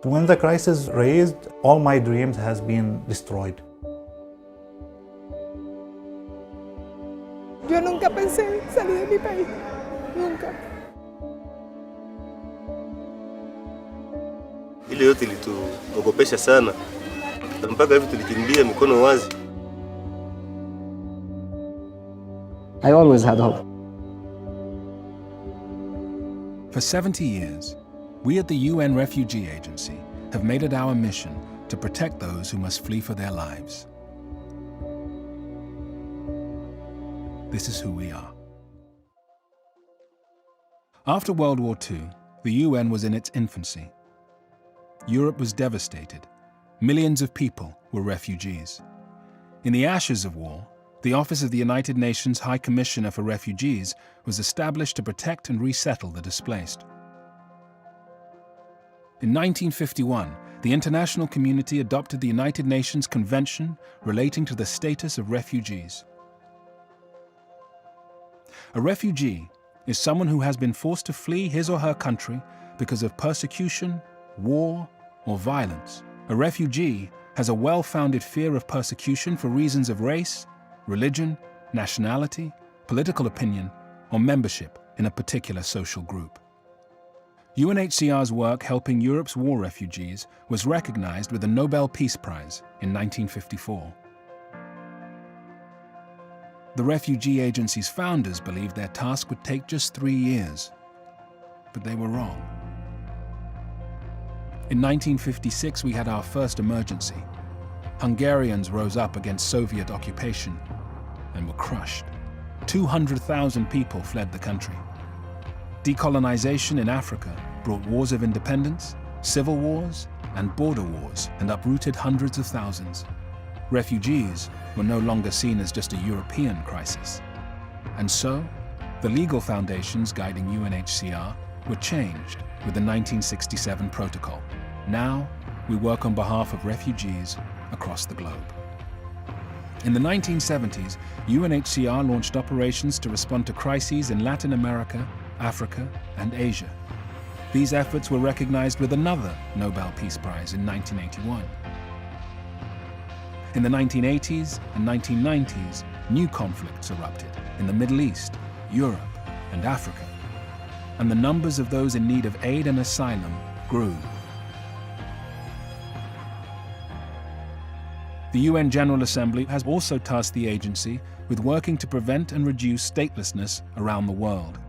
When the crisis raised, all my dreams has been destroyed. Yo nunca pensé salir de mi país, nunca. Ile yote ilituogopesha sana, mpaka hivi tulikimbia mikono wazi. I always had hope. For 70 years, we at the UN Refugee Agency have made it our mission to protect those who must flee for their lives. This is who we are. After World War II, the UN was in its infancy. Europe was devastated. Millions of people were refugees. In the ashes of war, the Office of the United Nations High Commissioner for Refugees was established to protect and resettle the displaced. In 1951, the international community adopted the United Nations Convention relating to the status of refugees. A refugee is someone who has been forced to flee his or her country because of persecution, war, or violence. A refugee has a well-founded fear of persecution for reasons of race, religion, nationality, political opinion, or membership in a particular social group. UNHCR's work helping Europe's war refugees was recognized with the Nobel Peace Prize in 1954. The Refugee Agency's founders believed their task would take just 3 years, but they were wrong. In 1956, we had our first emergency. Hungarians rose up against Soviet occupation and were crushed. 200,000 people fled the country. Decolonization in Africa brought wars of independence, civil wars, and border wars, and uprooted hundreds of thousands. Refugees were no longer seen as just a European crisis. And so, the legal foundations guiding UNHCR were changed with the 1967 protocol. Now, we work on behalf of refugees across the globe. In the 1970s, UNHCR launched operations to respond to crises in Latin America, Africa, and Asia. These efforts were recognized with another Nobel Peace Prize in 1981. In the 1980s and 1990s, new conflicts erupted in the Middle East, Europe, and Africa, and the numbers of those in need of aid and asylum grew. The UN General Assembly has also tasked the agency with working to prevent and reduce statelessness around the world.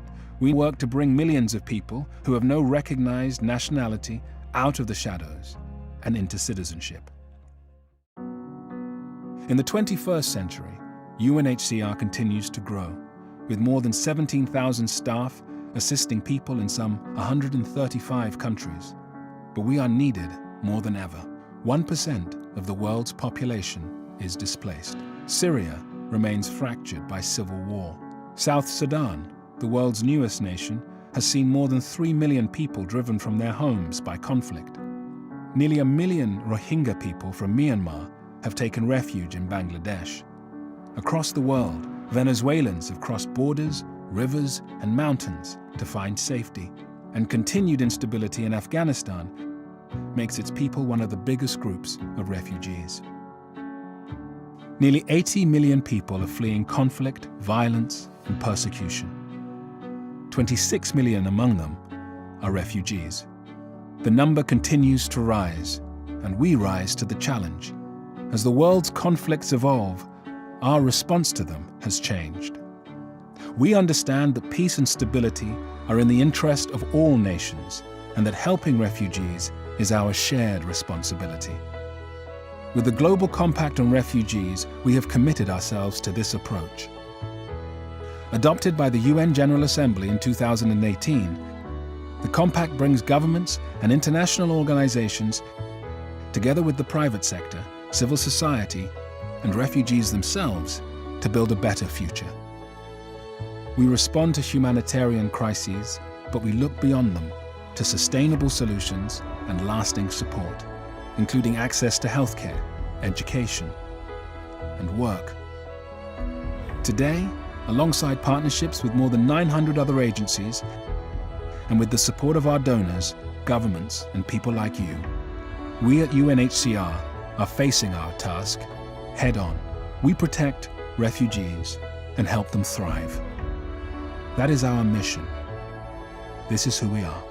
We work to bring millions of people who have no recognized nationality out of the shadows and into citizenship. In the 21st century, UNHCR continues to grow, with more than 17,000 staff assisting people in some 135 countries. But we are needed more than ever. 1% of the world's population is displaced. Syria remains fractured by civil war. South Sudan, the world's newest nation, has seen more than 3 million people driven from their homes by conflict. Nearly 1 million Rohingya people from Myanmar have taken refuge in Bangladesh. Across the world, Venezuelans have crossed borders, rivers, and mountains to find safety. And continued instability in Afghanistan makes its people one of the biggest groups of refugees. Nearly 80 million people are fleeing conflict, violence, and persecution. 26 million among them are refugees. The number continues to rise, and we rise to the challenge. As the world's conflicts evolve, our response to them has changed. We understand that peace and stability are in the interest of all nations, and that helping refugees is our shared responsibility. With the Global Compact on Refugees, we have committed ourselves to this approach. Adopted by the UN General Assembly in 2018, the Compact brings governments and international organizations together with the private sector, civil society, and refugees themselves to build a better future. We respond to humanitarian crises, but we look beyond them to sustainable solutions and lasting support, including access to healthcare, education, and work. Today, alongside partnerships with more than 900 other agencies, and with the support of our donors, governments, and people like you, We at UNHCR are facing our task head on. We protect refugees and help them thrive. That is our mission. This is who we are.